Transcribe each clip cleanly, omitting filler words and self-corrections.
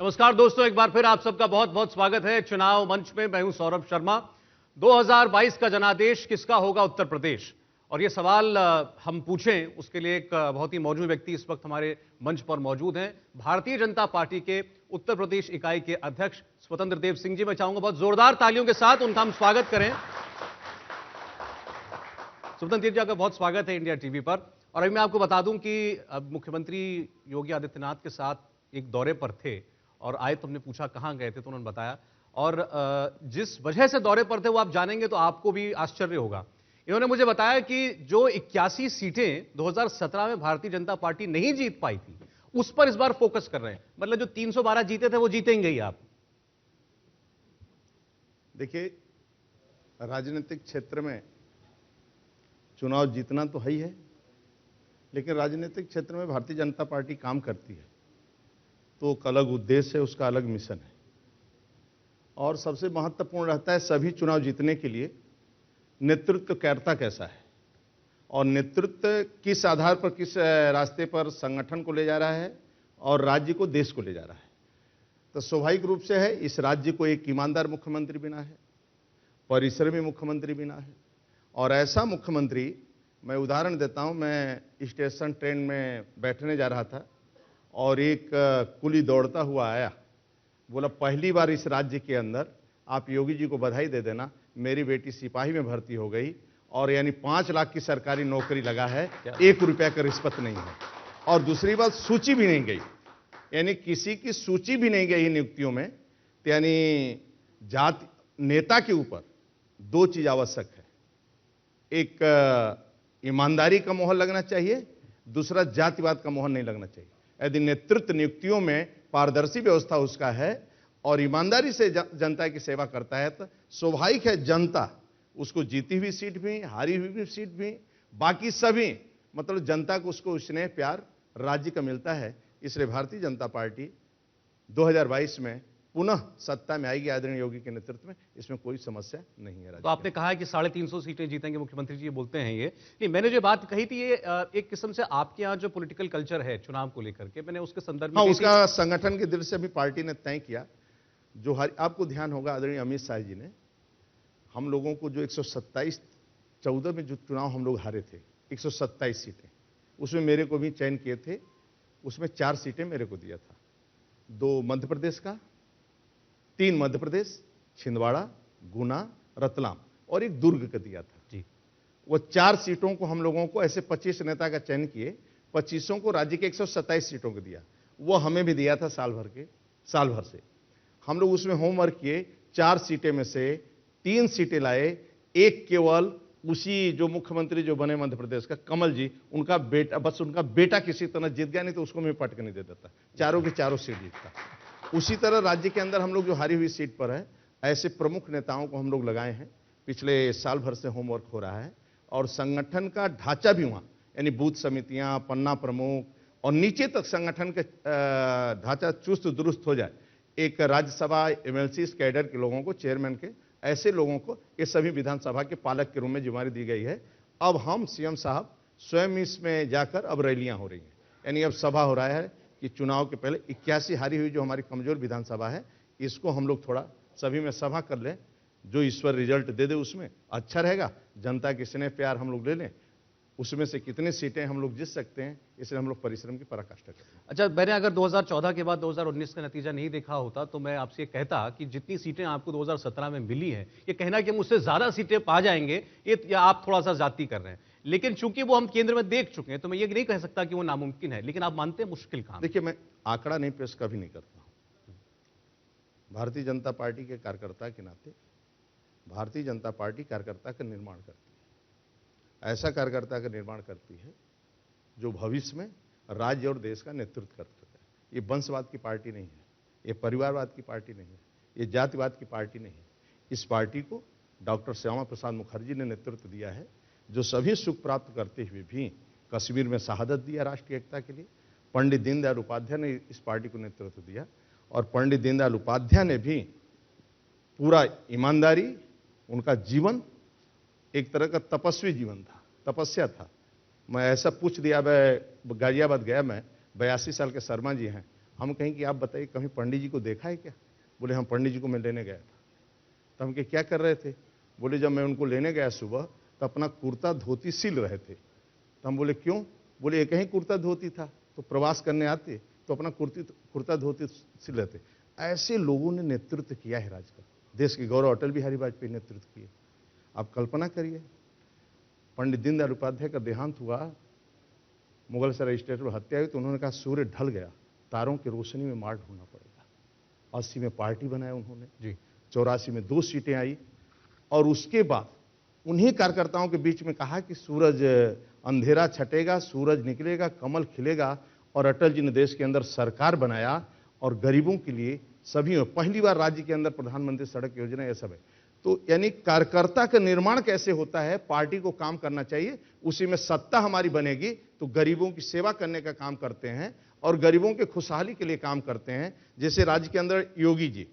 नमस्कार दोस्तों, एक बार फिर आप सबका बहुत बहुत स्वागत है चुनाव मंच में। मैं हूं सौरभ शर्मा। 2022 का जनादेश किसका होगा उत्तर प्रदेश, और ये सवाल हम पूछें उसके लिए एक बहुत ही मौजूद व्यक्ति इस वक्त हमारे मंच पर मौजूद हैं। भारतीय जनता पार्टी के उत्तर प्रदेश इकाई के अध्यक्ष स्वतंत्र देव सिंह जी। मैं चाहूंगा बहुत जोरदार तालियों के साथ उनका हम स्वागत करें। स्वतंत्र देव जी का बहुत स्वागत है इंडिया टीवी पर। और अभी मैं आपको बता दूं कि अब मुख्यमंत्री योगी आदित्यनाथ के साथ एक दौरे पर थे और आए तो हमने पूछा कहां गए थे, तो उन्होंने बताया। और जिस वजह से दौरे पर थे वो आप जानेंगे तो आपको भी आश्चर्य होगा। इन्होंने मुझे बताया कि जो 81 सीटें 2017 में भारतीय जनता पार्टी नहीं जीत पाई थी उस पर इस बार फोकस कर रहे हैं। मतलब जो 312 जीते थे वो जीतेंगे ही आप। देखिए, राजनीतिक क्षेत्र में चुनाव जीतना तो है ही है, लेकिन राजनीतिक क्षेत्र में भारतीय जनता पार्टी काम करती है तो एक अलग उद्देश्य है, उसका अलग मिशन है। और सबसे महत्वपूर्ण रहता है सभी चुनाव जीतने के लिए नेतृत्वकर्ता कैसा है और नेतृत्व किस आधार पर, किस रास्ते पर संगठन को ले जा रहा है और राज्य को, देश को ले जा रहा है। तो स्वाभाविक रूप से है इस राज्य को एक ईमानदार मुख्यमंत्री बिना है, परिश्रमी मुख्यमंत्री बिना है। और ऐसा मुख्यमंत्री, मैं उदाहरण देता हूं, मैं स्टेशन ट्रेन में बैठने जा रहा था और एक कुली दौड़ता हुआ आया, बोला पहली बार इस राज्य के अंदर आप योगी जी को बधाई दे देना, मेरी बेटी सिपाही में भर्ती हो गई और यानी 5 लाख की सरकारी नौकरी लगा है, 1 रुपया का रिश्वत नहीं है। और दूसरी बात, सूची भी नहीं गई, यानी किसी की सूची भी नहीं गई नियुक्तियों में। तो यानी जाति नेता के ऊपर 2 चीज आवश्यक है, एक ईमानदारी का मोहर लगना चाहिए, दूसरा जातिवाद का मोहर नहीं लगना चाहिए। यदि नेतृत्व नियुक्तियों में पारदर्शी व्यवस्था उसका है और ईमानदारी से जनता की सेवा करता है तो स्वाभाविक है जनता उसको जीती हुई सीट भी, हारी हुई भी सीट भी, बाकी सभी मतलब जनता को उसको स्नेह प्यार राज्य का मिलता है। इसलिए भारतीय जनता पार्टी 2022 में पुनः सत्ता में आएगी आदरणीय योगी के नेतृत्व में, इसमें कोई समस्या नहीं है। तो आपने कहा है कि 350 सीटें जीतेंगे मुख्यमंत्री जी, ये बोलते हैं ये। नहीं, मैंने जो बात कही थी ये एक किस्म से आपके यहाँ जो पॉलिटिकल कल्चर है चुनाव को लेकर के, मैंने उसके संदर्भ में उसका संगठन के दिल से भी पार्टी ने तय किया। जो आपको ध्यान होगा आदरणीय अमित शाह जी ने हम लोगों को जो 127-14 में जो चुनाव हम लोग हारे थे 127 सीटें, उसमें मेरे को भी चयन किए थे, उसमें 4 सीटें मेरे को दिया था। 2 मध्य प्रदेश का, 3 मध्य प्रदेश, छिंदवाड़ा, गुना, रतलाम और एक दुर्ग का दिया था जी। वो 4 सीटों को हम लोगों को, ऐसे 25 नेता का चयन किए, 25 को राज्य के 127 सीटों को दिया। वो हमें भी दिया था साल भर से हम लोग उसमें होमवर्क किए। 4 सीटें में से 3 सीटें लाए, एक केवल उसी जो मुख्यमंत्री जो बने मध्य प्रदेश का कमल जी, उनका बेटा, बस उनका बेटा किसी तरह जीत गया, नहीं तो उसको मैं पट के नहीं दे देता, चारों की चारों सीट जीतता। उसी तरह राज्य के अंदर हम लोग जो हारी हुई सीट पर है, ऐसे प्रमुख नेताओं को हम लोग लगाए हैं। पिछले साल भर से होमवर्क हो रहा है और संगठन का ढांचा भी वहां, यानी बूथ समितियां, पन्ना प्रमुख और नीचे तक संगठन का ढांचा चुस्त दुरुस्त हो जाए। एक राज्यसभा एमएलसी कैडर के लोगों को, चेयरमैन के, ऐसे लोगों को ये सभी विधानसभा के पालक के रूप में जिम्मेदारी दी गई है। अब हम सीएम साहब स्वयं इसमें जाकर अब रैलियां हो रही हैं, यानी अब सभा हो रहा है कि चुनाव के पहले 81 हारी हुई जो हमारी कमजोर विधानसभा है, इसको हम लोग थोड़ा सभी में सभा कर लें, जो ईश्वर रिजल्ट दे दे उसमें अच्छा रहेगा। जनता के स्नेह प्यार हम लोग ले लें, उसमें से कितनी सीटें हम लोग जीत सकते हैं, इसलिए हम लोग परिश्रम की पराकाष्ठा करते हैं। अच्छा, मैंने अगर 2014 के बाद 2019 का नतीजा नहीं देखा होता तो मैं आपसे कहता कि जितनी सीटें आपको 2017 में मिली हैं, ये कहना कि हम उससे ज्यादा सीटें पा जाएंगे, ये या आप थोड़ा सा जाती कर रहे हैं। लेकिन चूंकि वो हम केंद्र में देख चुके हैं तो मैं ये नहीं कह सकता कि वो नामुमकिन है, लेकिन आप मानते हैं मुश्किल काम। देखिए, मैं आंकड़ा नहीं पेश कभी नहीं करता हूं। भारतीय जनता पार्टी के कार्यकर्ता के नाते भारतीय जनता पार्टी कार्यकर्ता का निर्माण करती है, ऐसा कार्यकर्ता का निर्माण करती है जो भविष्य में राज्य और देश का नेतृत्व कर सके। ये वंशवाद की पार्टी नहीं है, ये परिवारवाद की पार्टी नहीं है, ये जातिवाद की पार्टी नहीं है। इस पार्टी को डॉक्टर श्यामा प्रसाद मुखर्जी ने नेतृत्व दिया है, जो सभी सुख प्राप्त करते हुए भी कश्मीर में शहादत दिया राष्ट्रीय एकता के लिए। पंडित दीनदयाल उपाध्याय ने इस पार्टी को नेतृत्व दिया और पंडित दीनदयाल उपाध्याय ने भी पूरा ईमानदारी, उनका जीवन एक तरह का तपस्वी जीवन था, तपस्या था। मैं ऐसा पूछ दिया, मैं गाजियाबाद गया, मैं 82 साल के शर्मा जी हैं, हम कहें कि आप बताइए कभी पंडित जी को देखा है क्या? बोले हम पंडित जी को मैं लेने गया था। तो हम क्या कर रहे थे? बोले जब मैं उनको लेने गया सुबह तो अपना कुर्ता धोती सिल रहे थे। तो हम बोले क्यों? बोले एक ही कुर्ता धोती था, तो प्रवास करने आते तो अपना कुर्ता धोती सिल रहे थे। ऐसे लोगों ने नेतृत्व किया है राज्य का। देश के गौरव अटल बिहारी वाजपेयी नेतृत्व किए। आप कल्पना करिए, पंडित दीनदयाल उपाध्याय का देहांत हुआ, मुगल सराय स्टेट में हत्या हुई, तो उन्होंने कहा सूर्य ढल गया, तारों की रोशनी में मार्ग ढूंढना पड़ेगा। 80 में पार्टी बनाया उन्होंने जी, 84 में 2 सीटें आई, और उसके बाद उन्हीं कार्यकर्ताओं के बीच में कहा कि सूरज अंधेरा छटेगा, सूरज निकलेगा, कमल खिलेगा, और अटल जी ने देश के अंदर सरकार बनाया और गरीबों के लिए सभी पहली बार राज्य के अंदर प्रधानमंत्री सड़क योजना, यह सब है। तो यानी कार्यकर्ता का निर्माण कैसे होता है? पार्टी को काम करना चाहिए, उसी में सत्ता हमारी बनेगी तो गरीबों की सेवा करने का काम करते हैं और गरीबों के खुशहाली के लिए काम करते हैं। जैसे राज्य के अंदर योगी जी,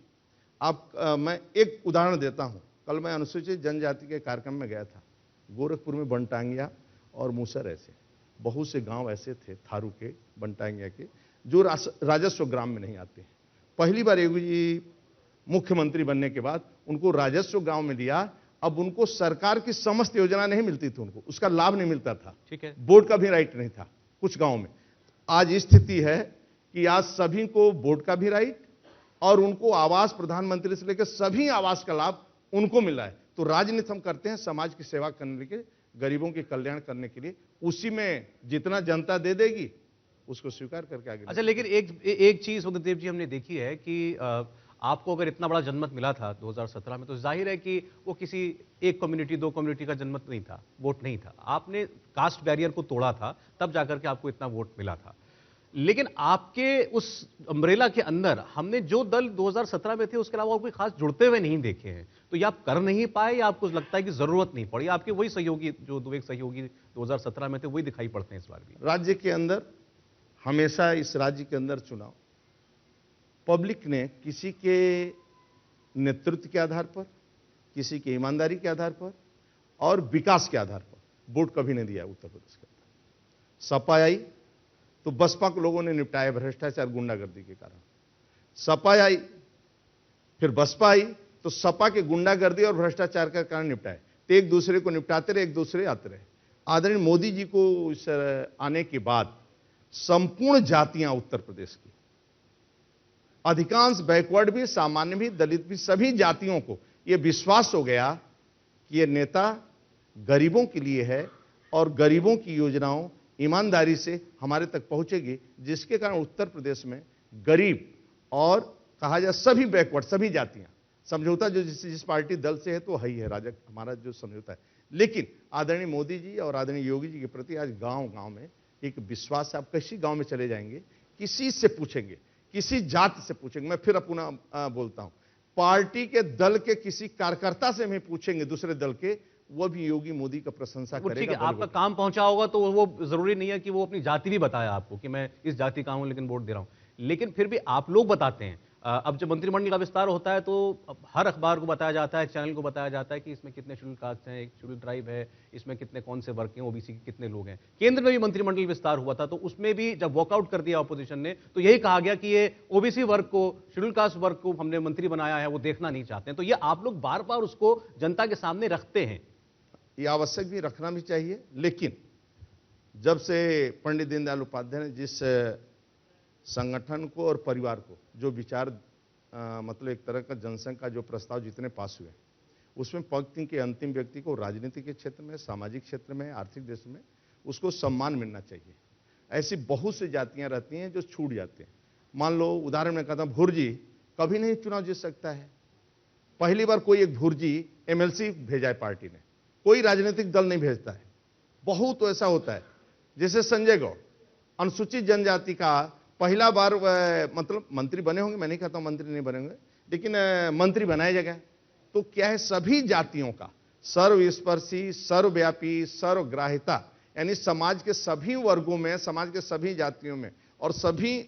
मैं एक उदाहरण देता हूं। कल मैं अनुसूचित जनजाति के कार्यक्रम में गया था। गोरखपुर में बनटांगिया और मूसर, ऐसे बहुत से गांव ऐसे थे थारू के, बनटांगिया के, जो राजस्व ग्राम में नहीं आते हैं। पहली बार योगी जी मुख्यमंत्री बनने के बाद उनको राजस्व गांव में लिया। अब उनको सरकार की समस्त योजना नहीं मिलती थी, उनको उसका लाभ नहीं मिलता था, ठीक है, बोर्ड का भी राइट नहीं था कुछ गांव में। आज स्थिति है कि आज सभी को बोर्ड का भी राइट और उनको आवास, प्रधानमंत्री से लेकर सभी आवास का लाभ उनको मिला है। तो राजनीति हम करते हैं समाज की सेवा करने के लिए, गरीबों के कल्याण करने के लिए, उसी में जितना जनता दे देगी उसको स्वीकार करके आगे। अच्छा, लेकिन एक चीज सुखदेव जी हमने देखी है कि आपको अगर इतना बड़ा जनमत मिला था 2017 में, तो जाहिर है कि वो किसी एक कम्युनिटी, 2 कम्युनिटी का जनमत नहीं था, वोट नहीं था। आपने कास्ट बैरियर को तोड़ा था, तब जाकर के आपको इतना वोट मिला था। लेकिन आपके उस अम्ब्रेला के अंदर हमने जो दल 2017 में थे उसके अलावा कोई खास जुड़ते हुए नहीं देखे हैं। तो ये आप कर नहीं पाए या आपको लगता है कि जरूरत नहीं पड़ी? आपके वही सहयोगी, जो 2 एक सहयोगी 2017 में थे, वही दिखाई पड़ते हैं इस बार भी। राज्य के अंदर हमेशा, इस राज्य के अंदर चुनाव पब्लिक ने किसी के नेतृत्व के आधार पर, किसी की ईमानदारी के आधार पर और विकास के आधार पर वोट कभी नहीं दिया उत्तर प्रदेश के अंदर। सपा आई तो बसपा को लोगों ने निपटाया भ्रष्टाचार, गुंडागर्दी के कारण। सपा आई, फिर बसपा आई तो सपा के गुंडागर्दी और भ्रष्टाचार के कारण निपटाए। तो एक दूसरे को निपटाते रहे, एक दूसरे आते रहे। आदरणीय मोदी जी को इस आने के बाद संपूर्ण जातियां उत्तर प्रदेश की, अधिकांश बैकवर्ड भी, सामान्य भी, दलित भी, सभी जातियों को यह विश्वास हो गया कि यह नेता गरीबों के लिए है और गरीबों की योजनाओं ईमानदारी से हमारे तक पहुंचेगी, जिसके कारण उत्तर प्रदेश में गरीब और कहा जाए सभी बैकवर्ड, सभी जातियां, समझौता जो जिस पार्टी दल से है तो है ही है, राजा हमारा जो समझौता है। लेकिन आदरणीय मोदी जी और आदरणीय योगी जी के प्रति आज गांव गांव में एक विश्वास है। आप किसी गांव में चले जाएंगे, किसी से पूछेंगे, किसी जाति से पूछेंगे, मैं फिर अपना बोलता हूं, पार्टी के दल के किसी कार्यकर्ता से भी पूछेंगे दूसरे दल के, वो भी योगी मोदी का प्रशंसा करेगा। ठीक है, आपका काम पहुंचा होगा तो वो जरूरी नहीं है कि वो अपनी जाति भी बताया आपको कि मैं इस जाति का हूं लेकिन वोट दे रहा हूं। लेकिन फिर भी आप लोग बताते हैं। अब जब मंत्रिमंडल का विस्तार होता है तो हर अखबार को बताया जाता है, चैनल को बताया जाता है कि इसमें कितने शेड्यूल कास्ट हैं, एक शेड्यूल ट्राइब है, इसमें कितने कौन से वर्ग के, ओबीसी के कितने लोग हैं। केंद्र में भी मंत्रिमंडल विस्तार हुआ था तो उसमें भी जब वॉकआउट कर दिया ऑपोजिशन ने तो यही कहा गया कि ये ओबीसी वर्ग को, शेड्यूल कास्ट वर्ग को हमने मंत्री बनाया है, वो देखना नहीं चाहते हैं। तो ये आप लोग बार बार उसको जनता के सामने रखते हैं। ये आवश्यक भी, रखना भी चाहिए। लेकिन जब से पंडित दीनदयाल उपाध्याय ने जिस संगठन को और परिवार को जो विचार मतलब एक तरह का जनसंघ का जो प्रस्ताव जितने पास हुए, उसमें पंक्ति के अंतिम व्यक्ति को राजनीति के क्षेत्र में, सामाजिक क्षेत्र में, आर्थिक देश में उसको सम्मान मिलना चाहिए। ऐसी बहुत सी जातियां रहती हैं जो छूट जाते हैं। मान लो उदाहरण में कहता हूं, भुर्जी कभी नहीं चुनाव जीत सकता है। पहली बार कोई एक भुर्जी एमएलसी भेजा है पार्टी ने, कोई राजनीतिक दल नहीं भेजता है। बहुत तो ऐसा होता है, जैसे संजय गौड़ अनुसूचित जनजाति का पहला बार मतलब मंत्री बने होंगे, मैं नहीं कहता हूं मंत्री नहीं बने होंगे, लेकिन मंत्री बनाया जगह। तो क्या है, सभी जातियों का सर्वस्पर्शी, सर्वव्यापी, सर्वग्राह्यता, यानी समाज के सभी वर्गों में, समाज के सभी जातियों में और सभी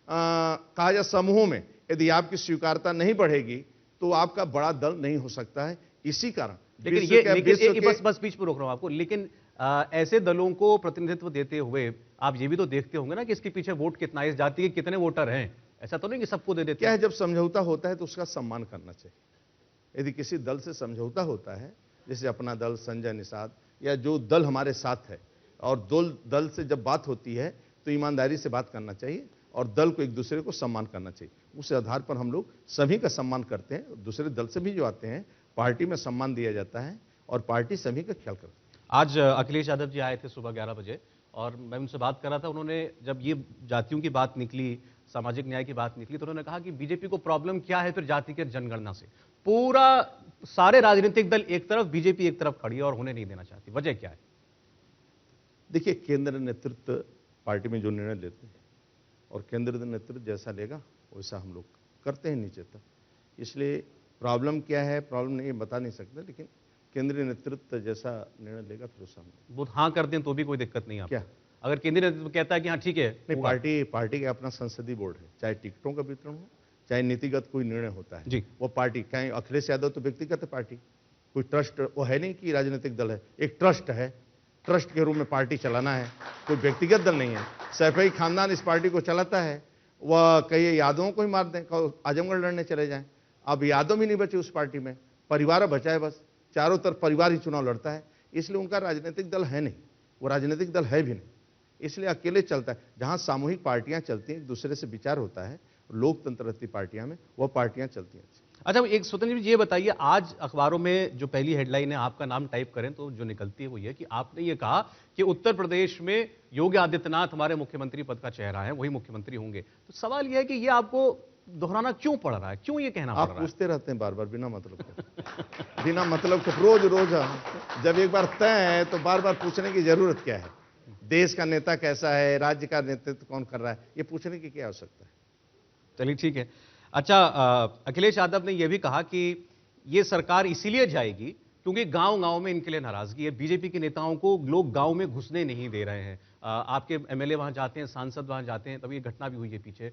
कहा जाए समूहों में यदि आपकी स्वीकारता नहीं बढ़ेगी तो आपका बड़ा दल नहीं हो सकता है। इसी कारण लेकिन बस बीच में रोक रहा हूं आपको, लेकिन ऐसे दलों को प्रतिनिधित्व देते हुए आप ये भी तो देखते होंगे ना कि इसके पीछे वोट कितना है, इस जाति के कितने वोटर हैं। ऐसा तो नहीं कि सबको दे देते क्या हैं? है, जब समझौता होता है तो उसका सम्मान करना चाहिए। यदि किसी दल से समझौता होता है, जैसे अपना दल, संजय निषाद, या जो दल हमारे साथ है, और दो दल से जब बात होती है तो ईमानदारी से बात करना चाहिए और दल को एक दूसरे को सम्मान करना चाहिए। उस आधार पर हम लोग सभी का सम्मान करते हैं। दूसरे दल से भी जो आते हैं, पार्टी में सम्मान दिया जाता है और पार्टी सभी का ख्याल करती है। आज अखिलेश यादव जी आए थे सुबह 11 बजे और मैं उनसे बात कर रहा था। उन्होंने जब ये जातियों की बात निकली, सामाजिक न्याय की बात निकली, तो उन्होंने कहा कि बीजेपी को प्रॉब्लम क्या है फिर जातिगत जनगणना से। पूरा सारे राजनीतिक दल एक तरफ, बीजेपी एक तरफ खड़ी है और होने नहीं देना चाहती। वजह क्या है? देखिए, केंद्र नेतृत्व पार्टी में जो निर्णय लेते हैं और केंद्र नेतृत्व जैसा लेगा वैसा हम लोग करते हैं नीचे तक। इसलिए प्रॉब्लम क्या है, प्रॉब्लम नहीं बता नहीं सकते, लेकिन केंद्रीय नेतृत्व जैसा निर्णय लेगा फिर उसका वो हाँ कर दें तो भी कोई दिक्कत नहीं है क्या? आपको? अगर केंद्रीय नेतृत्व कहता है कि हाँ ठीक है, नहीं, होगा। पार्टी का अपना संसदीय बोर्ड है, चाहे टिकटों का वितरण हो, चाहे नीतिगत कोई निर्णय होता है, जी। वो पार्टी, कहीं अखिलेश यादव तो व्यक्तिगत है पार्टी, कोई ट्रस्ट वो है नहीं कि राजनीतिक दल है, एक ट्रस्ट है, ट्रस्ट के रूप में पार्टी चलाना है, कोई व्यक्तिगत दल नहीं है। सैफई खानदान इस पार्टी को चलाता है, वह कई यादवों को ही मार दें, आजमगढ़ लड़ने चले जाएं। अब यादव भी नहीं बचे उस पार्टी में, परिवार बचा है, बस चारों तरफ परिवार ही चुनाव लड़ता है। इसलिए उनका राजनीतिक दल है नहीं, वो राजनीतिक दल है भी नहीं, इसलिए अकेले चलता है। जहां सामूहिक पार्टियां चलती हैं, एक दूसरे से विचार होता है, लोकतंत्र रहती पार्टियां में, वो पार्टियां चलती हैं। अच्छा, एक स्वतंत्र जी ये बताइए, आज अखबारों में जो पहली हेडलाइन है, आपका नाम टाइप करें तो जो निकलती है वो ये कि आपने ये कहा कि उत्तर प्रदेश में योगी आदित्यनाथ हमारे मुख्यमंत्री पद का चेहरा है, वही मुख्यमंत्री होंगे। तो सवाल ये है कि ये आपको दोहराना क्यों पड़ रहा है, क्यों ये कहना पड़ आप रहा है? पूछते रहते हैं बार बार बिना मतलब के बिना मतलब के रोज रोज। जब एक बार तय है तो बार बार पूछने की जरूरत क्या है? देश का नेता कैसा है, राज्य का नेतृत्व कौन कर रहा है, ये पूछने की क्या आवश्यकता है? चलिए ठीक है। अच्छा, अखिलेश यादव ने यह भी कहा कि ये सरकार इसीलिए जाएगी क्योंकि गांव-गांव में इनके लिए नाराजगी है। बीजेपी के नेताओं को लोग गांव में घुसने नहीं दे रहे हैं। आपके एमएलए वहां जाते हैं, सांसद वहां जाते हैं, तभी ये घटना भी हुई है पीछे।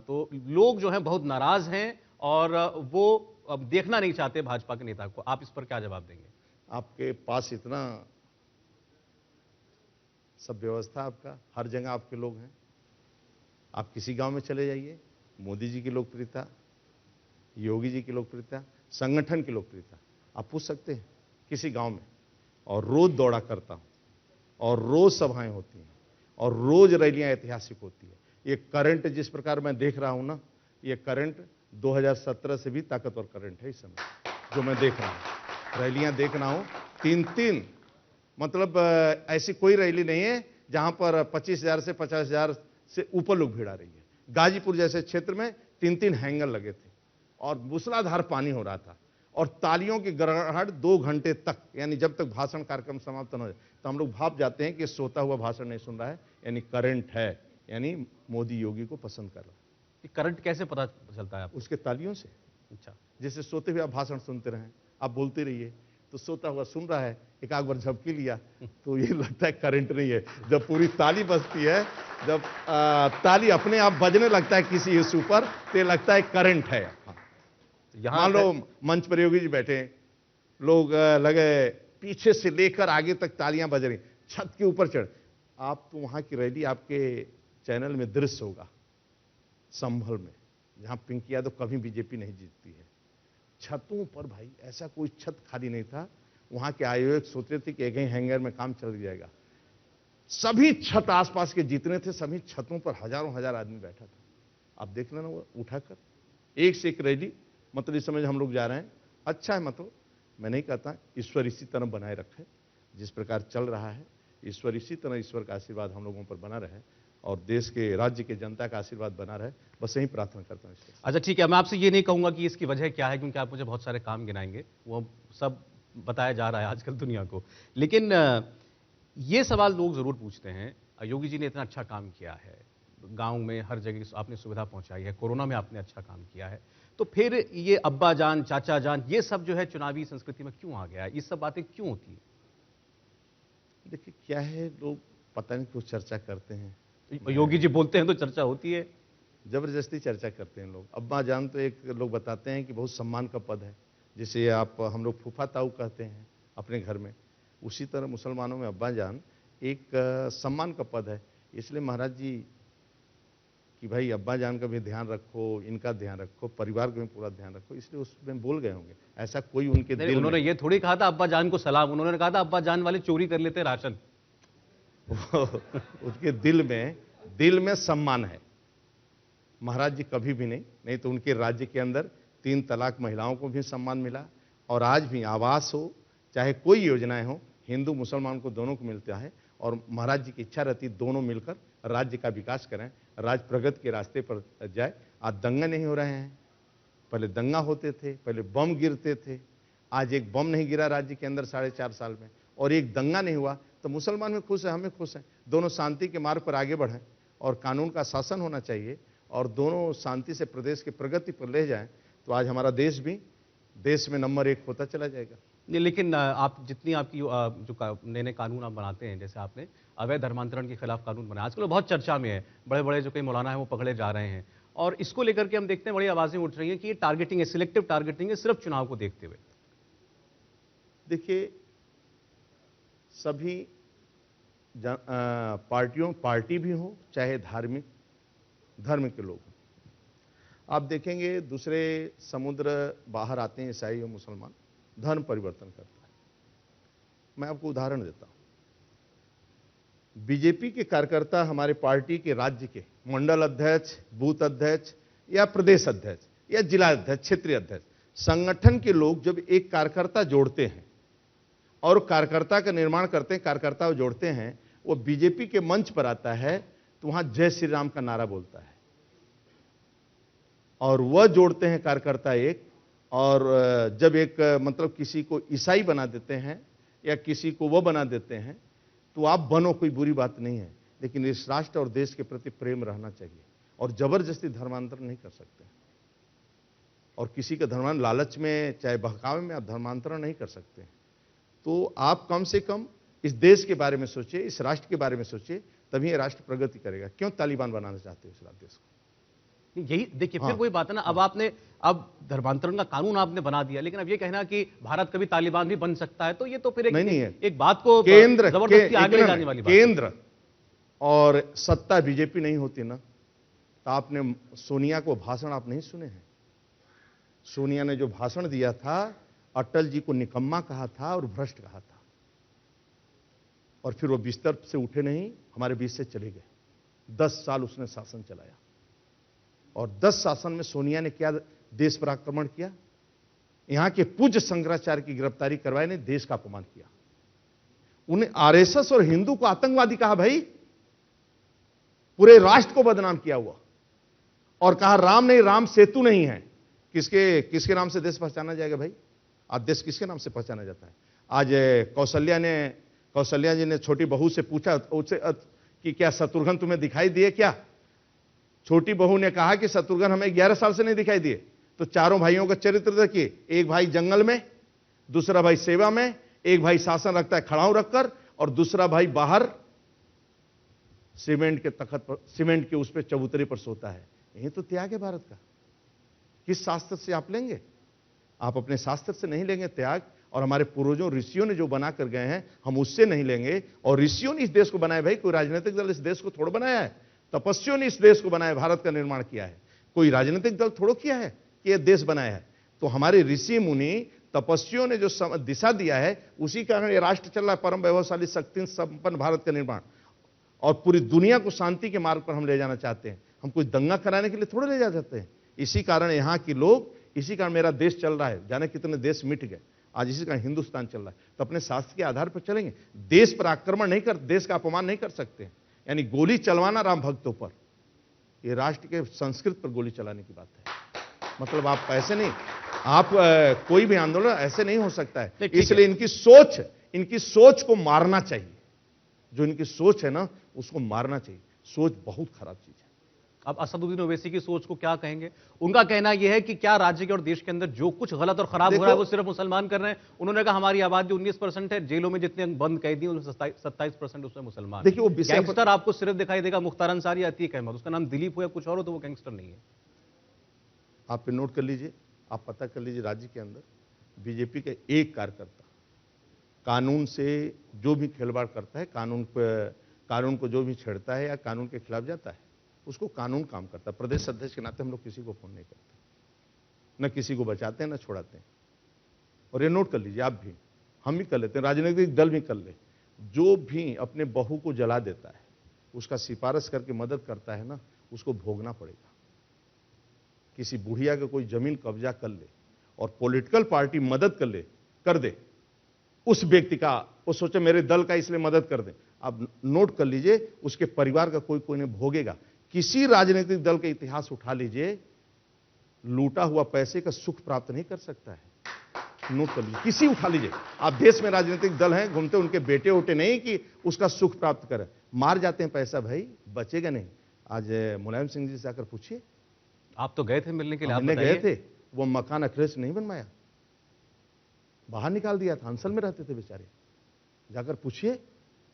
तो लोग जो हैं बहुत नाराज हैं और वो अब देखना नहीं चाहते भाजपा के नेता को। आप इस पर क्या जवाब देंगे? आपके पास इतना सब व्यवस्था, आपका हर जगह आपके लोग हैं। आप किसी गांव में चले जाइए, मोदी जी की लोकप्रियता, योगी जी की लोकप्रियता, संगठन की लोकप्रियता आप पूछ सकते हैं किसी गांव में। और रोज दौड़ा करता हूं और रोज सभाएं होती हैं और रोज रैलियां ऐतिहासिक होती है। ये करंट जिस प्रकार मैं देख रहा हूं ना, ये करंट 2017 से भी ताकतवर करंट है इस समय जो मैं देख रहा हूं। रैलियां देख रहा हूं, 3-3, मतलब ऐसी कोई रैली नहीं है जहां पर 25,000 से 50,000 से ऊपर लोग भीड़ आ रही है। गाजीपुर जैसे क्षेत्र में 3-3 हैंगर लगे थे और मूसलाधार पानी हो रहा था और तालियों की गड़गड़ाहट 2 घंटे तक, यानी जब तक भाषण कार्यक्रम समाप्त न हो जाए। तो हम लोग भाप जाते हैं कि सोता हुआ भाषण नहीं सुन रहा है, यानी करंट है, यानी मोदी योगी को पसंद कर रहा है। कि करंट कैसे पता चलता है आपको? उसके तालियों से। अच्छा। जैसे सोते हुए आप भाषण सुनते रहें, आप बोलते रहिए, तो सोता हुआ सुन रहा है, एक आध बार झपकी लिया तो ये लगता है करंट नहीं है। जब पूरी ताली बजती है, जब ताली अपने आप बजने लगता है किसी इशू पर, तो ये लगता है करंट है। हाँ। मान लो मंच पर योगी जी बैठे, लोग लगे पीछे से लेकर आगे तक तालियां बज रही, छत के ऊपर चढ़। आप तो वहां की रैली आपके चैनल में दृश्य होगा, संभल में, जहां पिंकी यादव कभी बीजेपी नहीं जीतती है। छतों पर भाई ऐसा कोई छत खाली नहीं था। वहां के आयोजक सोचते थे कि एक ही हैंगर में काम चल जाएगा। सभी छत आसपास के जितने थे, सभी छतों पर हजारों हजार आदमी बैठा था। आप देख लेना, वो उठाकर एक से एक रैली, मतलब इस समय हम लोग जा रहे हैं, अच्छा है। मतलब मैं नहीं कहता, ईश्वर इसी तरह बनाए रखे, जिस प्रकार चल रहा है ईश्वर इसी तरह, ईश्वर का आशीर्वाद हम लोगों पर बना रहे और देश के, राज्य के जनता का आशीर्वाद बना रहे, बस यही प्रार्थना करता हूँ। अच्छा ठीक है, मैं आपसे ये नहीं कहूंगा कि इसकी वजह क्या है, क्योंकि आप मुझे बहुत सारे काम गिनाएंगे, वो सब बताया जा रहा है आजकल दुनिया को। लेकिन ये सवाल लोग जरूर पूछते हैं, योगी जी ने इतना अच्छा काम किया है, गांव में हर जगह आपने सुविधा पहुंचाई है, कोरोना में आपने अच्छा काम किया है, तो फिर ये अब्बा जान, चाचा जान, ये सब जो है चुनावी संस्कृति में क्यों आ गया है? ये सब बातें क्यों होती है? देखिए क्या है, लोग पता नहीं क्यों चर्चा करते हैं। योगी जी बोलते हैं तो चर्चा होती है। जबरदस्ती चर्चा करते हैं लोग। अब्बा जान तो एक लोग बताते हैं कि बहुत सम्मान का पद है, जिसे आप हम लोग फूफा ताऊ कहते हैं अपने घर में, उसी तरह मुसलमानों में अब्बा जान एक सम्मान का पद है। इसलिए महाराज जी कि भाई अब्बा जान का भी ध्यान रखो, इनका ध्यान रखो, परिवार का भी पूरा ध्यान रखो, इसलिए उसमें बोल गए होंगे। ऐसा कोई उनके नहीं, दिल उन्होंने में ये थोड़ी कहा था अब्बा जान को सलाम, उन्होंने कहा था अब्बा जान वाले चोरी कर लेते राशन। उसके दिल में सम्मान है। महाराज जी कभी भी नहीं तो उनके राज्य के अंदर 3 तलाक महिलाओं को भी सम्मान मिला, और आज भी आवास हो, चाहे कोई योजनाएं हो, हिंदू मुसलमान को दोनों को मिलता है। और महाराज जी की इच्छा रहती दोनों मिलकर राज्य का विकास करें, राज्य प्रगति के रास्ते पर जाए। आज दंगे नहीं हो रहे हैं, पहले दंगा होते थे, पहले बम गिरते थे। आज एक बम नहीं गिरा राज्य के अंदर 4.5 साल में, और एक दंगा नहीं हुआ। तो मुसलमान में खुश है, हमें खुश हैं। दोनों शांति के मार्ग पर आगे बढ़ें, और कानून का शासन होना चाहिए, और दोनों शांति से प्रदेश की प्रगति पर ले जाएं, तो आज हमारा देश भी देश में नंबर 1 होता चला जाएगा। नहीं, लेकिन आप जितनी आपकी जो नए नए कानून आप बनाते हैं, जैसे आपने अवैध धर्मांतरण के खिलाफ कानून बनाया, आजकल बहुत चर्चा में है, बड़े बड़े जो कई मौलाना हैं वो पकड़े जा रहे हैं, और इसको लेकर के हम देखते हैं बड़ी आवाजें उठ रही हैं कि ये टारगेटिंग है, सिलेक्टिव टारगेटिंग है, सिर्फ चुनाव को देखते हुए। देखिए, सभी पार्टी भी हो, चाहे धार्मिक धर्म के लोग, आप देखेंगे दूसरे समुद्र बाहर आते हैं ईसाई और मुसलमान, धर्म परिवर्तन करता है। मैं आपको उदाहरण देता हूं। बीजेपी के कार्यकर्ता हमारे पार्टी के राज्य के मंडल अध्यक्ष, बूथ अध्यक्ष, या प्रदेश अध्यक्ष, या जिला अध्यक्ष, क्षेत्रीय अध्यक्ष, संगठन के लोग जब एक कार्यकर्ता जोड़ते हैं और कार्यकर्ता का निर्माण करते हैं, कार्यकर्ता को जोड़ते हैं, वो बीजेपी के मंच पर आता है तो वहां जय श्री राम का नारा बोलता है, और वह जोड़ते हैं कार्यकर्ता एक, और जब एक मतलब किसी को ईसाई बना देते हैं या किसी को वो बना देते हैं, तो आप बनो, कोई बुरी बात नहीं है, लेकिन इस राष्ट्र और देश के प्रति प्रेम रहना चाहिए, और जबरदस्ती धर्मांतरण नहीं कर सकते, और किसी का धर्मांतरण लालच में, चाहे बहकावे में आप धर्मांतरण नहीं कर सकते। तो आप कम से कम इस देश के बारे में सोचिए, इस राष्ट्र के बारे में सोचिए, तभी ये राष्ट्र प्रगति करेगा। क्यों तालिबान बनाना चाहते हो इस देश को? यही देखिए, हाँ, फिर वही बात है ना, अब धर्मांतरण का कानून आपने बना दिया, लेकिन अब ये कहना कि भारत कभी तालिबान भी बन सकता है, तो ये तो फिर नहीं है। एक बात को केंद्र जबरदस्ती आगे ले जाने वाली बात है। केंद्र और सत्ता बीजेपी नहीं होती ना, तो आपने सोनिया को भाषण आप नहीं सुने हैं? सोनिया ने जो भाषण दिया था, अटल जी को निकम्मा कहा था और भ्रष्ट कहा था, और फिर वो बिस्तर से उठे नहीं, हमारे बीच से चले गए। 10 साल उसने शासन चलाया, और 10 शासन में सोनिया ने क्या देश पर आक्रमण किया? यहां के पूज्य शंकराचार्य की गिरफ्तारी करवाए ने देश का अपमान किया। उन्हें आरएसएस और हिंदू को आतंकवादी कहा, भाई पूरे राष्ट्र को बदनाम किया हुआ, और कहा राम नहीं, राम सेतु नहीं है। किसके नाम से देश पहचाना जाएगा भाई? आज देश किसके नाम से पहचाना जाता है? आज कौशल्या जी ने छोटी बहू से पूछा उससे कि क्या शत्रुघ्न तुम्हें दिखाई दिए क्या? छोटी बहू ने कहा कि शत्रुघ्न हमें 11 साल से नहीं दिखाई दिए। तो चारों भाइयों का चरित्र देखिए, एक भाई जंगल में, दूसरा भाई सेवा में, एक भाई शासन रखता है खड़ाऊ रखकर, और दूसरा भाई बाहर सीमेंट के तखत पर, सीमेंट के उस पर चबूतरे पर सोता है। यही तो त्याग है भारत का। किस शास्त्र से आप लेंगे? आप अपने शास्त्र से नहीं लेंगे त्याग, और हमारे पूर्वजों ऋषियों ने जो बना कर गए हैं हम उससे नहीं लेंगे। और ऋषियों ने इस देश को बनाया भाई, कोई राजनीतिक दल इस देश को थोड़ा बनाया है। तपस्वियों ने इस देश को बनाया, भारत का निर्माण किया है। कोई राजनीतिक दल थोड़ा किया है कि यह देश बनाया है। तो हमारे ऋषि मुनि तपस्वियों ने जो दिशा दिया है, उसी कारण ये राष्ट्र चल रहा है, परम वैभवशाली शक्ति संपन्न भारत का निर्माण। और पूरी दुनिया को शांति के मार्ग पर हम ले जाना चाहते हैं। हम कोई दंगा कराने के लिए थोड़े ले जा सकते हैं। इसी कारण यहाँ के लोग, इसी कारण मेरा देश चल रहा है। जाने कितने देश मिट गए, आज इसी कारण हिंदुस्तान चल रहा है। तो अपने शास्त्र के आधार पर चलेंगे। देश पर आक्रमण नहीं कर, देश का अपमान नहीं कर सकते। यानी गोली चलवाना राम भक्तों पर, ये राष्ट्र के संस्कृत पर गोली चलाने की बात है। मतलब आप ऐसे नहीं, आप कोई भी आंदोलन ऐसे नहीं हो सकता है। इसलिए इनकी सोच को मारना चाहिए। जो इनकी सोच है ना, उसको मारना चाहिए। सोच बहुत खराब चीज है। अब असदुद्दीन ओवैसी की सोच को क्या कहेंगे? उनका कहना यह है कि क्या राज्य के और देश के अंदर जो कुछ गलत और खराब हो रहा है वो सिर्फ मुसलमान कर रहे हैं। उन्होंने कहा हमारी आबादी 19% है, जेलों में जितने बंद कैदी उनमें 27% उसमें मुसलमान। देखिए, वो गैंगस्टर आपको सिर्फ दिखाई देगा मुख्तार अंसारी, अतीक अहमद, उसका नाम दिलीप हो या कुछ और हो, तो वो गैंगस्टर नहीं है। आप नोट कर लीजिए, आप पता कर लीजिए, राज्य के अंदर बीजेपी का एक कार्यकर्ता कानून से जो भी खिलवाड़ करता है, कानून को जो भी छेड़ता है या कानून के खिलाफ जाता है, उसको कानून काम करता है। प्रदेश अध्यक्ष के नाते हम लोग किसी को फोन नहीं करते, न किसी को बचाते हैं न छोड़ाते हैं। और ये नोट कर लीजिए, आप भी, हम भी कर लेते हैं, राजनीतिक दल भी कर ले, जो भी अपने बहू को जला देता है, उसका सिफारिश करके मदद करता है ना, उसको भोगना पड़ेगा। किसी बुढ़िया के कोई जमीन कब्जा कर ले और पॉलिटिकल पार्टी मदद कर दे उस व्यक्ति का, वो सोचे मेरे दल का इसलिए मदद कर दे, आप नोट कर लीजिए, उसके परिवार का कोई नहीं भोगेगा। किसी राजनीतिक दल का इतिहास उठा लीजिए, लूटा हुआ पैसे का सुख प्राप्त नहीं कर सकता है। नोट कर लीजिए, किसी उठा लीजिए, आप देश में राजनीतिक दल हैं घूमते, उनके बेटे उठे नहीं कि उसका सुख प्राप्त करें, मार जाते हैं पैसा, भाई बचेगा नहीं। आज मुलायम सिंह जी से आकर पूछिए, आप तो गए थे मिलने के लिए, आप हमने गए बताइए। थे, वो मकान अखिलेश नहीं बनवाया, बाहर निकाल दिया था, अंसल में रहते थे बेचारे, जाकर पूछिए,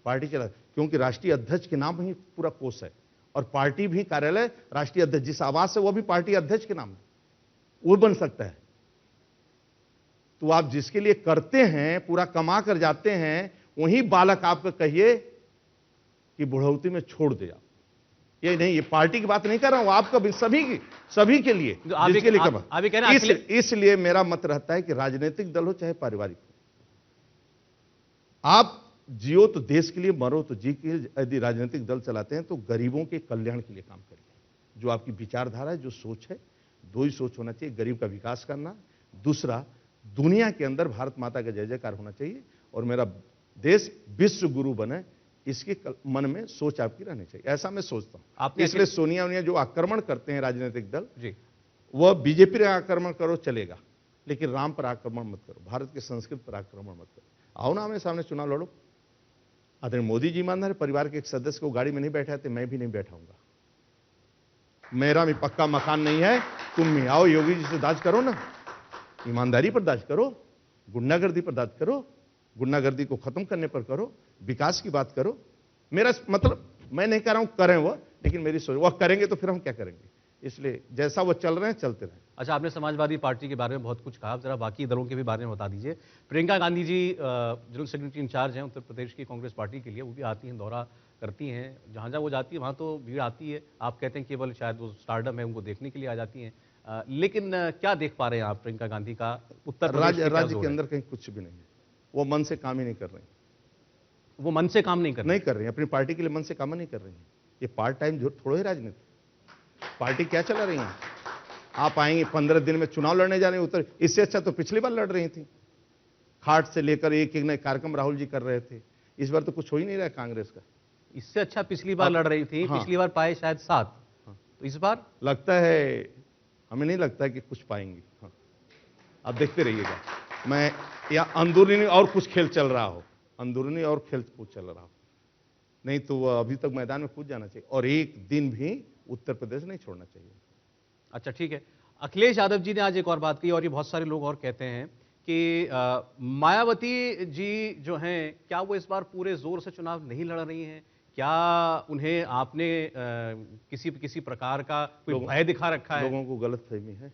पार्टी चला, क्योंकि राष्ट्रीय अध्यक्ष के नाम ही पूरा कोष है और पार्टी भी कार्यालय राष्ट्रीय अध्यक्ष जिस आवास है वो भी पार्टी अध्यक्ष के नाम है, वो बन सकता है। तो आप जिसके लिए करते हैं, पूरा कमा कर जाते हैं, वही बालक आपको कहिए कि बुढ़ौती में छोड़ दे आप। ये नहीं, ये पार्टी की बात नहीं कर रहा हूं, आपका भी, सभी के लिए, जिसके लिए कमा। इसलिए मेरा मत रहता है कि राजनीतिक दल हो चाहे पारिवारिक हो, आप जियो तो देश के लिए, मरो तो जी के लिए। यदि राजनीतिक दल चलाते हैं तो गरीबों के कल्याण के लिए काम करिए। जो आपकी विचारधारा है, जो सोच है, दो ही सोच होना चाहिए, गरीब का विकास करना, दूसरा दुनिया के अंदर भारत माता का जय जयकार होना चाहिए और मेरा देश विश्व गुरु बने, इसके मन में सोच आपकी रहनी चाहिए। ऐसा मैं सोचता हूं। इसलिए सोनिया उनिया जो आक्रमण करते हैं राजनीतिक दल जी, वह बीजेपी पर आक्रमण करो चलेगा, लेकिन राम पर आक्रमण मत करो, भारत की संस्कृति पर आक्रमण मत करो। आओ ना आमने सामने चुनाव लड़ो। आदरणीय मोदी जी ईमानदार, परिवार के एक सदस्य को गाड़ी में नहीं बैठाते, मैं भी नहीं बैठाऊंगा। मेरा भी पक्का मकान नहीं है, तुम भी आओ, योगी जी से दाज करो ना, ईमानदारी पर दाज करो, गुंडागर्दी पर दाज करो, गुंडागर्दी को खत्म करने पर करो, विकास की बात करो। मेरा मतलब, मैं नहीं कह रहा हूं करें वह, लेकिन मेरी सोच, वह करेंगे तो फिर हम क्या करेंगे, इसलिए जैसा वो चल रहे हैं चलते रहे। अच्छा, आपने समाजवादी पार्टी के बारे में बहुत कुछ कहा, जरा बाकी दलों के भी बारे में बता दीजिए। Priyanka Gandhi ji general secretary in charge हैं उत्तर प्रदेश की कांग्रेस पार्टी के लिए, वो भी आती हैं, दौरा करती हैं, जहां जहां वो जाती है वहां तो भीड़ आती है। आप कहते हैं केवल शायद वो स्टारडम है, उनको देखने के लिए आ जाती हैं, लेकिन क्या देख पा रहे हैं आप प्रियंका गांधी का उत्तर प्रदेश राज्य के अंदर कहीं कुछ भी नहीं है, वो मन से काम ही नहीं कर रही, वो मन से काम नहीं कर रही, अपनी पार्टी के लिए मन से काम नहीं कर रही है। ये पार्ट टाइम थोड़ा ही राजनीति, पार्टी क्या चला रही है। आप आएंगे 15 दिन में चुनाव लड़ने जा रहे हैं उत्तर, इससे अच्छा तो पिछली बार लड़ रही थी, खाट से लेकर एक नए कार्यक्रम राहुल जी कर रहे थे। इस बार तो कुछ हो ही नहीं रहा कांग्रेस का। इससे अच्छा पिछली बार लड़ रही थी। हाँ। पिछली बार पाए शायद 7, तो इस बार लगता है, हमें नहीं लगता है कि कुछ पाएंगे। हाँ, आप देखते रहिएगा। मैं या अंदरूनी और कुछ खेल चल रहा हो, अंदरूनी और खेल कुछ चल रहा हो, नहीं तो वह अभी तक मैदान में कूद जाना चाहिए और एक दिन भी उत्तर प्रदेश नहीं छोड़ना चाहिए। अच्छा, ठीक है। अखिलेश यादव जी ने आज एक और बात की, और ये बहुत सारे लोग और कहते हैं कि मायावती जी जो हैं, क्या वो इस बार पूरे जोर से चुनाव नहीं लड़ रही हैं? क्या उन्हें आपने किसी प्रकार का कोई भय दिखा रखा है? लोगों को गलतफहमी है,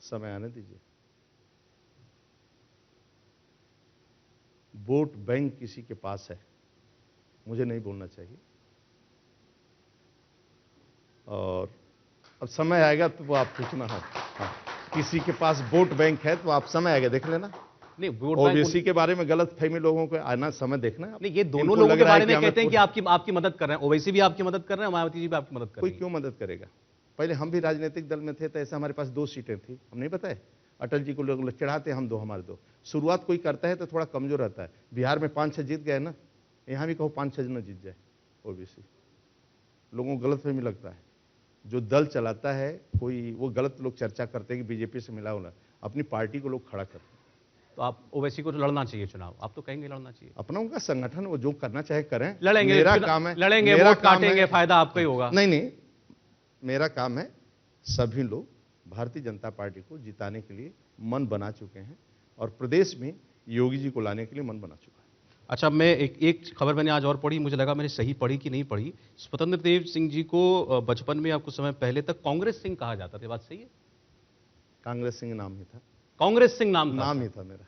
समय आने दीजिए। वोट बैंक किसी के पास है, मुझे नहीं बोलना चाहिए, और अब समय आएगा तो वो आप पूछना है। हाँ, किसी के पास वोट बैंक है तो आप समय आएगा देख लेना। नहीं, ओबीसी के बारे में गलतफहमी लोगों को आना समय देखना है। नहीं, ये दोनों लोगों के बारे में कहते हैं कि आपकी मदद कर रहे हैं, ओवैसी भी आपकी मदद कर रहे हैं, मायावती जी भी आपकी मदद कर रही हैं। कोई क्यों मदद करेगा? पहले हम भी राजनीतिक दल में थे तो ऐसा हमारे पास 2 सीटें थी, हम नहीं बताए, अटल जी को लोग चढ़ाते, हम 2 हमारे 2। शुरुआत कोई करता है तो थोड़ा कमजोर रहता है। बिहार में 5-6 जीत गए ना, यहाँ भी कहो 5-6 न जीत जाए ओबीसी। लोगों को गलतफहमी लगता है, जो दल चलाता है कोई, वो गलत लोग चर्चा करते हैं कि बीजेपी से मिला होना, अपनी पार्टी को लोग खड़ा करते हैं। तो आप ओवैसी को तो लड़ना चाहिए चुनाव, आप तो कहेंगे लड़ना चाहिए। अपना उनका संगठन, वो जो करना चाहे करें, लड़ेंगे, मेरा काम है, लड़ेंगे, वोट काटेंगे, फायदा आपका ही होगा। नहीं, मेरा काम है, सभी लोग भारतीय जनता पार्टी को जिताने के लिए मन बना चुके हैं और प्रदेश में योगी जी को लाने के लिए मन बना चुका है। अच्छा, मैं एक खबर मैंने आज और पढ़ी, मुझे लगा मैंने सही पढ़ी कि नहीं पढ़ी। स्वतंत्र देव सिंह जी को बचपन में या कुछ समय पहले तक कांग्रेस सिंह कहा जाता था, बात सही है? कांग्रेस सिंह नाम ही था, कांग्रेस सिंह नाम ही था मेरा।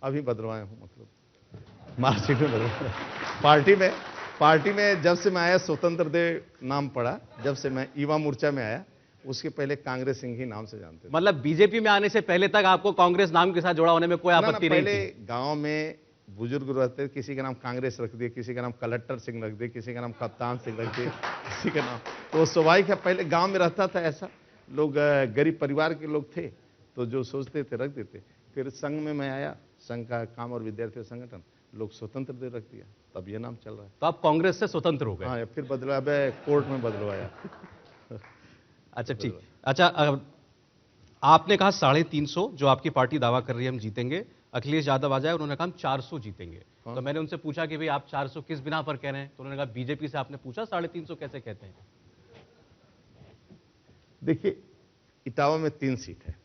अभी बदलवाया हूं, मतलब मार्कशीट में बदलवाया, पार्टी में पार्टी में जब से मैं आया स्वतंत्र देव नाम पड़ा, जब से मैं युवा मोर्चा में आया, उसके पहले कांग्रेस सिंह ही नाम से जानते थे। मतलब बीजेपी में आने से पहले तक आपको कांग्रेस नाम के साथ जुड़ा होने में कोई आपत्ति नहीं पहले थी? गांव में बुजुर्ग रहते, किसी का नाम कांग्रेस रख दिए, किसी का नाम कलेक्टर सिंह रख दिए, किसी का नाम कप्तान सिंह रख दिए, किसी का नाम, तो स्वाभाविक है। पहले गांव में रहता था ऐसा, लोग गरीब परिवार के लोग थे, तो जो सोचते थे रख देते। फिर संघ में मैं आया, संघ का काम और विद्यार्थी संगठन, लोग स्वतंत्र देव रख दिया, तब ये नाम चल रहा है। तो आप कांग्रेस से स्वतंत्र हो गए? हाँ, फिर बदला, अब कोर्ट में बदलवाया। अच्छा ठीक। अच्छा, आपने कहा 350 जो आपकी पार्टी दावा कर रही है हम जीतेंगे, अखिलेश यादव आ जाए, उन्होंने कहा हम 400 जीतेंगे। तो मैंने उनसे पूछा कि भाई आप 400 किस बिना पर कह रहे हैं? तो उन्होंने कहा बीजेपी से आपने पूछा 350 कैसे कहते हैं? देखिए, इटावा में 3 सीट है,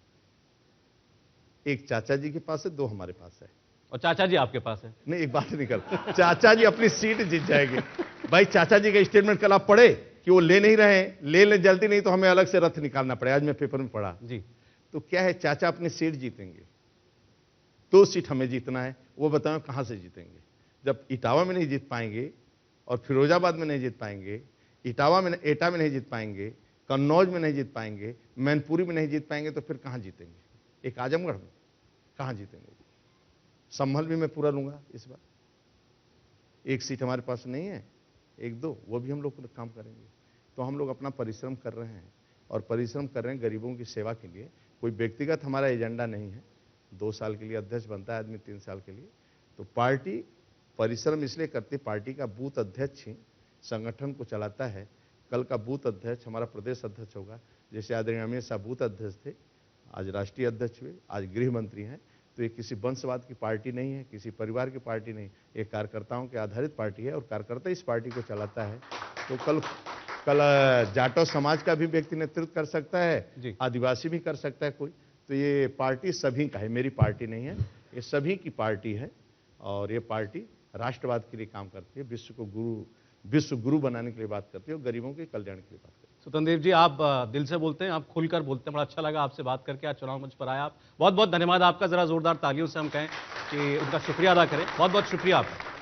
एक चाचा जी के पास है, 2 हमारे पास है। और चाचा जी आपके पास है? नहीं, एक बात निकल, चाचा जी अपनी सीट जीत जाएंगे। भाई चाचा जी का स्टेटमेंट कल आप पढ़े कि वो ले नहीं रहे हैं, ले जल्दी नहीं तो हमें अलग से रथ निकालना पड़े। आज मैं पेपर में पढ़ा जी। तो क्या है, चाचा अपनी सीट जीतेंगे, 2 सीट हमें जीतना है। वो बताओ कहां से जीतेंगे? जब इटावा में नहीं जीत पाएंगे और फिरोजाबाद में नहीं जीत पाएंगे, एटा में नहीं जीत पाएंगे, कन्नौज में नहीं जीत पाएंगे, मैनपुरी में नहीं जीत पाएंगे, तो फिर कहां जीतेंगे? एक आजमगढ़ में कहां जीतेंगे? संभल भी मैं पूरा लूंगा इस बार। एक सीट हमारे पास नहीं है, 1-2 वो भी हम लोग काम करेंगे। तो हम लोग अपना परिश्रम कर रहे हैं, और परिश्रम कर रहे हैं गरीबों की सेवा के लिए। कोई व्यक्तिगत हमारा एजेंडा नहीं है। 2 साल के लिए अध्यक्ष बनता है आदमी, 3 साल के लिए। तो पार्टी परिश्रम इसलिए करती, पार्टी का बूथ अध्यक्ष ही संगठन को चलाता है। कल का बूथ अध्यक्ष हमारा प्रदेश अध्यक्ष होगा। जैसे आदरणीय अमित शाह बूथ अध्यक्ष थे, आज राष्ट्रीय अध्यक्ष हुए, आज गृह मंत्री हैं। तो ये किसी वंशवाद की पार्टी नहीं है, किसी परिवार की पार्टी नहीं, ये कार्यकर्ताओं के आधारित पार्टी है, और कार्यकर्ता इस पार्टी को चलाता है। तो कल जाटव समाज का भी व्यक्ति नेतृत्व कर सकता है, आदिवासी भी कर सकता है कोई। तो ये पार्टी सभी का है, मेरी पार्टी नहीं है, ये सभी की पार्टी है। और ये पार्टी राष्ट्रवाद के लिए काम करती है, विश्व गुरु बनाने के लिए बात करती है, और गरीबों के कल्याण के लिए बात करती है। स्वतंत्र देव जी, आप दिल से बोलते हैं, आप खुलकर बोलते हैं, बड़ा अच्छा लगा आपसे बात करके। आज चुनाव मंच पर आए आप, बहुत बहुत धन्यवाद आपका। जरा जोरदार तालियों से हम कहें कि उनका शुक्रिया अदा करें। बहुत बहुत शुक्रिया आपका।